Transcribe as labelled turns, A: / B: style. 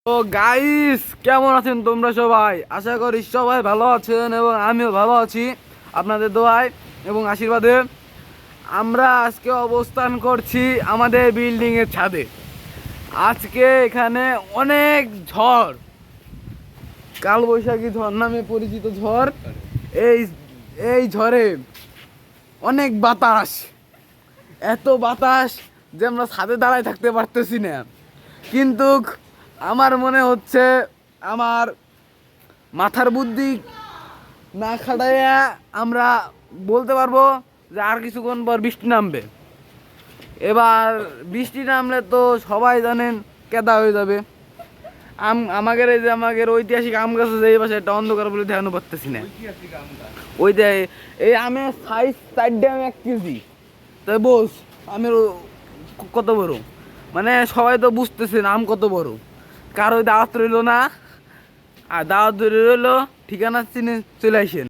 A: তো গাইস, কেমন আছেন তোমরা সবাই? আশা করি সবাই ভালো আছেন এবং আমিও ভালো আছি আপনাদের দোয়ায় এবং আশীর্বাদে। আমরা আজকে অবস্থান করছি আমাদের বিল্ডিং এর ছাদে। আজকে এখানে অনেক ঝড়, কালবৈশাখী ঝড় নামে পরিচিত ঝড়। এই এই ঝড়ে অনেক বাতাস, এত বাতাস যে আমরা ছাদে দাঁড়ায় থাকতে পারতেছি না। কিন্তু আমার মনে হচ্ছে আমার মাথার বুদ্ধি না খাটাইয়া আমরা বলতে পারবো যে আর কিছুক্ষণ পর বৃষ্টি নামবে। এবার বৃষ্টি নামলে তো সবাই জানেন কেদা হয়ে যাবে। আমাদের এই যে আমাদের ঐতিহাসিক আম গাছ আছে এই পাশে, একটা অন্ধকার বলে ধ্যানও পারতেছি না। ওই যে এই আমের সাইজ 4 আম 1 কেজি। তাই বস আমের কত বড়, মানে সবাই তো বুঝতেছেন আম কত বড়। কারো দাওয়াত রইলো না, আর দাওয়াত রইলো ঠিকানা চিনে চলে আসেন।